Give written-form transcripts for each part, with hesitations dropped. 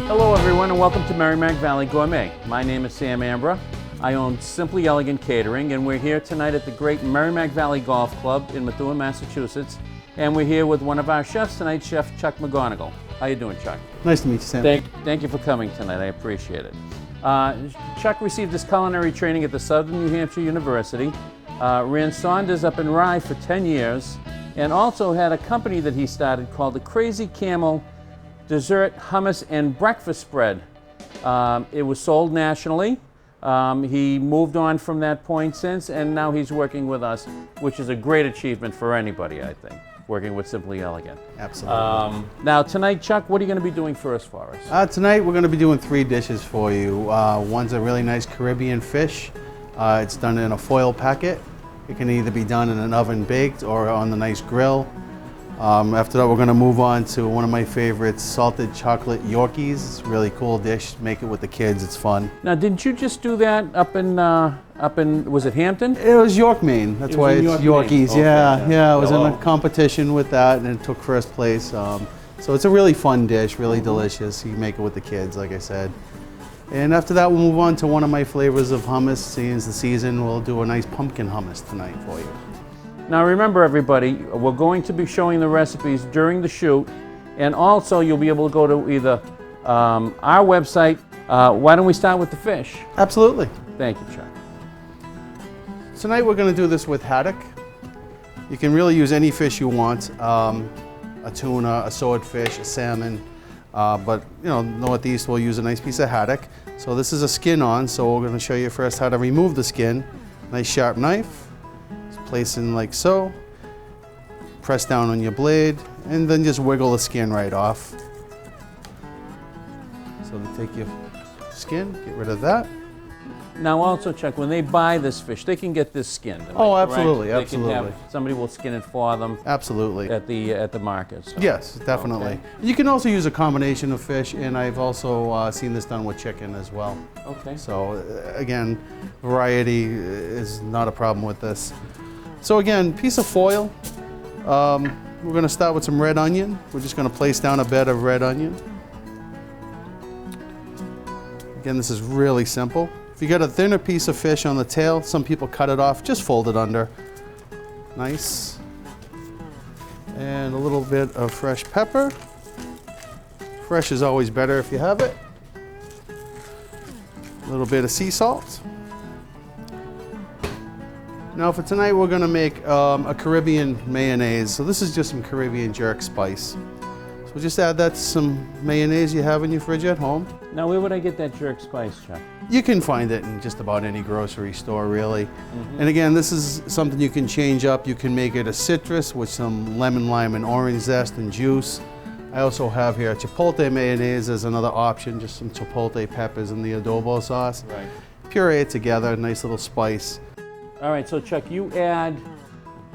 Hello everyone and welcome to Merrimack Valley Gourmet. My name is Sam Ambra. I own Simply Elegant Catering and we're here tonight at the great Merrimack Valley Golf Club in Methuen, Massachusetts. And we're here with one of our chefs tonight, Chef Chuck McGonigal. How you doing, Chuck? Nice to meet you, Sam. Thank you for coming tonight. I appreciate it. Chuck received his culinary training at the Southern New Hampshire University, ran Saunders up in Rye for 10 years, and also had a company that he started called the Crazy Camel Dessert, Hummus, and Breakfast Spread. It was sold nationally. He moved on from that point since, and now he's working with us, which is a great achievement for anybody, I think, working with Simply Elegant. Absolutely. Now tonight, Chuck, what are you going to be doing for us? Tonight we're going to be doing 3 dishes for you. One's a really nice Caribbean fish. It's done in a foil packet. It can either be done in an oven baked or on the nice grill. After that, we're going to move on to one of my favorites, salted chocolate Yorkies. It's a really cool dish. Make it with the kids. It's fun. Now, didn't you just do that up in was it Hampton? It was York, Maine. That's why it's Yorkies. Okay, yeah. I was in a competition with that and it took first place. So it's a really fun dish, really delicious. You make it with the kids, like I said. And after that, we'll move on to one of my flavors of hummus. Seeing it's the season, we'll do a nice pumpkin hummus tonight for you. Now remember everybody, we're going to be showing the recipes during the shoot, and also you'll be able to go to either our website. Why don't we start with the fish? Absolutely. Thank you, Chuck. Tonight we're going to do this with haddock. You can really use any fish you want, a tuna, a swordfish, a salmon, but Northeast we'll use a nice piece of haddock. So this is a skin on, so we're going to show you first how to remove the skin. Nice sharp knife. Place in like so, press down on your blade, and then just wiggle the skin right off. So take your skin, get rid of that. Now also, Chuck, when they buy this fish, they can get this skinned. Oh, absolutely, absolutely. They can have, somebody will skin it for them. Absolutely. At the market. So. Yes, definitely. Okay. You can also use a combination of fish, and I've also seen this done with chicken as well. Okay. So again, variety is not a problem with this. So again, piece of foil. We're going to start with some red onion. We're just going to place down a bed of red onion. Again, this is really simple. If you got a thinner piece of fish on the tail, some people cut it off, just fold it under. Nice. And a little bit of fresh pepper. Fresh is always better if you have it. A little bit of sea salt. Now for tonight we're going to make a Caribbean mayonnaise. So this is just some Caribbean jerk spice. So we'll just add that to some mayonnaise you have in your fridge at home. Now where would I get that jerk spice, Chuck? You can find it in just about any grocery store really. And again, this is something you can change up. You can make it a citrus with some lemon, lime, and orange zest and juice. I also have here chipotle mayonnaise as another option, just some chipotle peppers in the adobo sauce. Right. Puree it together, nice little spice. All right, so Chuck, you add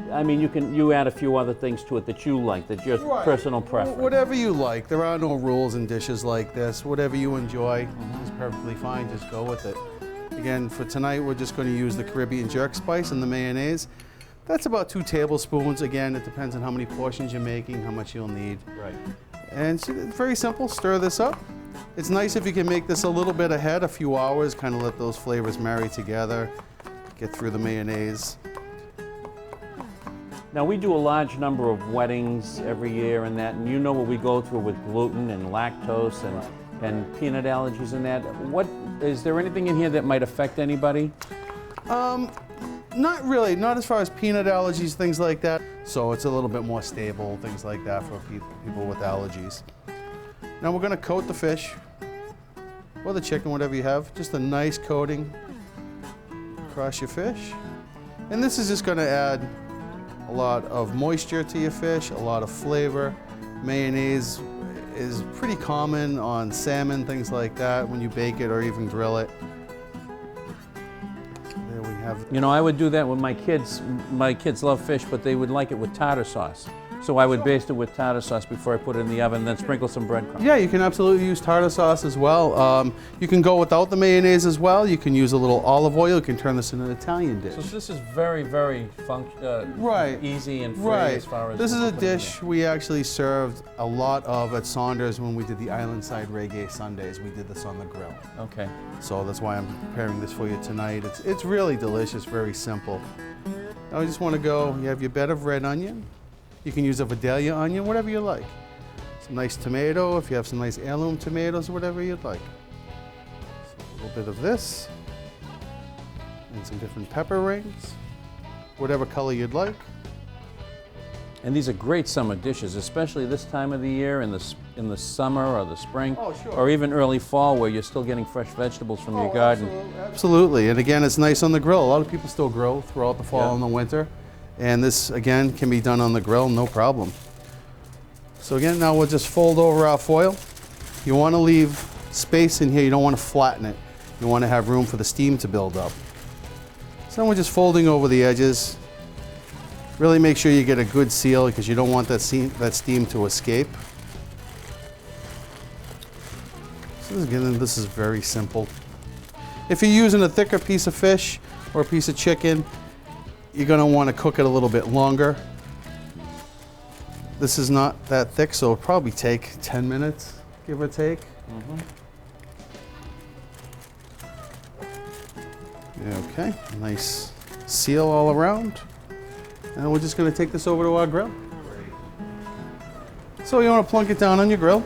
a few other things to it that you like, that's your personal preference. Whatever you like. There are no rules in dishes like this. Whatever you enjoy is perfectly fine. Just go with it. Again, for tonight, we're just going to use the Caribbean jerk spice and the mayonnaise. That's about 2 tablespoons. Again, it depends on how many portions you're making, how much you'll need. Right. And it's very simple. Stir this up. It's nice if you can make this a little bit ahead, a few hours, kind of let those flavors marry together. Get through the mayonnaise. Now we do a large number of weddings every year and that, and you know what we go through with gluten and lactose and peanut allergies and that. Is there anything in here that might affect anybody? Not really, not as far as peanut allergies, things like that. So it's a little bit more stable, things like that for people with allergies. Now we're going to coat the fish, or the chicken, whatever you have, just a nice coating across your fish. And this is just going to add a lot of moisture to your fish, a lot of flavor. Mayonnaise is pretty common on salmon, things like that, when you bake it or even grill it. There we have it. You know, I would do that with my kids. My kids love fish, but they would like it with tartar sauce. So I would baste it with tartar sauce before I put it in the oven, then sprinkle some breadcrumbs. Yeah, you can absolutely use tartar sauce as well. You can go without the mayonnaise as well. You can use a little olive oil. You can turn this into an Italian dish. So this is very, very Right. easy and free Right. as far as... This is a putting it in. dish we actually served a lot of at Saunders when we did the Islandside Reggae Sundays. We did this on the grill. Okay. So that's why I'm preparing this for you tonight. It's really delicious, very simple. Now I just want to go, you have your bed of red onion. You can use a Vidalia onion, whatever you like. Some nice tomato, if you have some nice heirloom tomatoes, whatever you'd like. So a little bit of this. And some different pepper rings, whatever color you'd like. And these are great summer dishes, especially this time of the year in the summer or the spring, Oh, sure. or even early fall where you're still getting fresh vegetables from your garden. Absolutely, and again, it's nice on the grill. A lot of people still grill throughout the fall Yeah. and the winter, and this again can be done on the grill, no problem. So again, now we'll just fold over our foil. You want to leave space in here. You don't want to flatten it. You want to have room for the steam to build up. So we're just folding over the edges. Really make sure you get a good seal because you don't want that steam to escape. So again, this is very simple. If you're using a thicker piece of fish or a piece of chicken, you're going to want to cook it a little bit longer. This is not that thick, so it'll probably take 10 minutes, give or take. Okay, nice seal all around. And we're just going to take this over to our grill. So you want to plunk it down on your grill.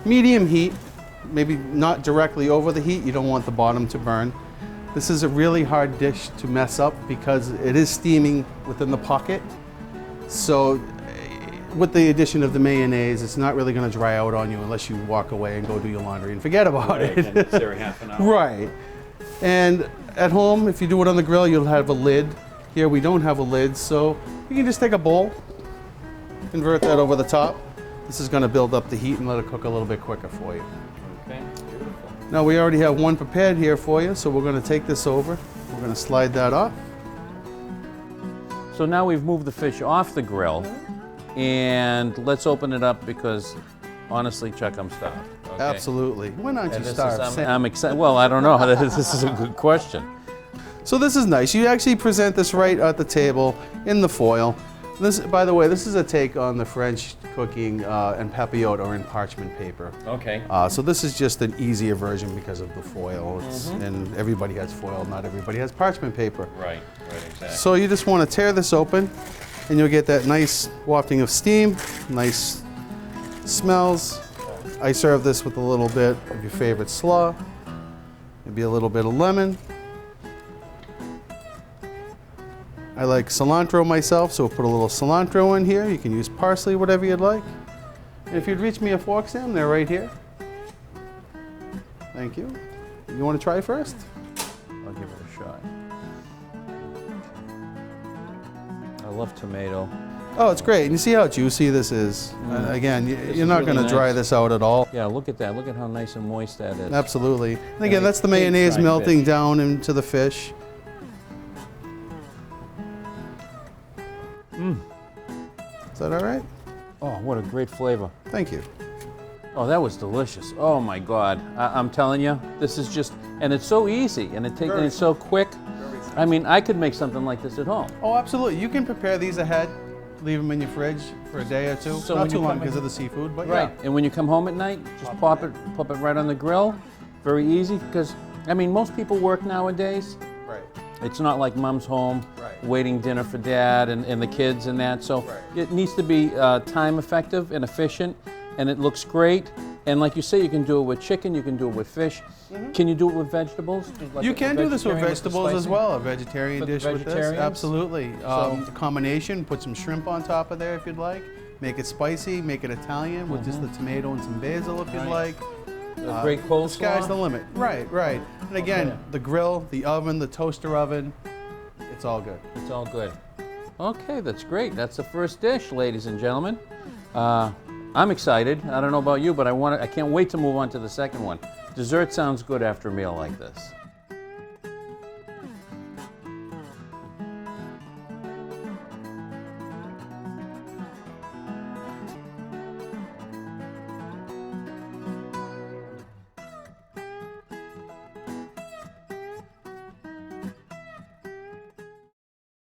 Medium heat, maybe not directly over the heat. You don't want the bottom to burn. This is a really hard dish to mess up because it is steaming within the pocket. So with the addition of the mayonnaise, it's not really going to dry out on you unless you walk away and go do your laundry and forget about it. And it's there half an hour. Right. And at home, if you do it on the grill, you'll have a lid. Here we don't have a lid, so you can just take a bowl, convert that over the top. This is going to build up the heat and let it cook a little bit quicker for you. Okay, beautiful. Now we already have one prepared here for you, so we're going to take this over. We're going to slide that off. So now we've moved the fish off the grill, and let's open it up because honestly, Chuck, I'm starved. Okay? Absolutely. When aren't you And this starved? is, Sam? I'm excited. Well, I don't know. This is a good question. So this is nice. You actually present this right at the table in the foil. This, by the way, this is a take on the French cooking and papillote or in parchment paper. Okay. So this is just an easier version because of the foil. And everybody has foil, not everybody has parchment paper. Right, exactly. So you just want to tear this open and you'll get that nice wafting of steam, nice smells. I serve this with a little bit of your favorite slaw, maybe a little bit of lemon. I like cilantro myself, so we'll put a little cilantro in here. You can use parsley, whatever you'd like. And if you'd reach me a fork, Sam, they're right here. Thank you. You want to try first? I'll give it a shot. I love tomato. Oh, it's great. And you see how juicy this is? Again, you're not really going to dry nice. this out at all. Yeah, look at that. Look at how nice and moist that is. Absolutely. And again, that's the big mayonnaise fried melting fish. down into the fish. Is that all right? Oh, what a great flavor. Thank you. Oh, that was delicious. Oh my God. I'm telling you, this is just, and it's so easy and and it's so quick. I mean, I could make something like this at home. Oh, absolutely. You can prepare these ahead, leave them in your fridge for a day or two. So Not when too you long come because in- of the seafood, but Right. yeah. And when you come home at night, just pop it right on the grill. Very easy because, I mean, most people work nowadays. Right. It's not like mom's home Right. waiting dinner for dad and the kids and that. So Right. it needs to be time effective and efficient, and it looks great. And like you say, you can do it with chicken, you can do it with fish. Can you do it with vegetables? Like You a can do this with vegetarian the vegetables as spicy? well, a vegetarian For the dish with this. vegetarians? Absolutely. So- The combination, put some shrimp on top of there if you'd like. Make it spicy, make it Italian with just the tomato and some basil if you'd Right. like. A great coleslaw. Sky's the limit. Right, right. And again, Okay. the grill, the oven, the toaster oven, it's all good. It's all good. Okay, that's great. That's the first dish, ladies and gentlemen. I'm excited. I don't know about you, but I can't wait to move on to the second one. Dessert sounds good after a meal like this.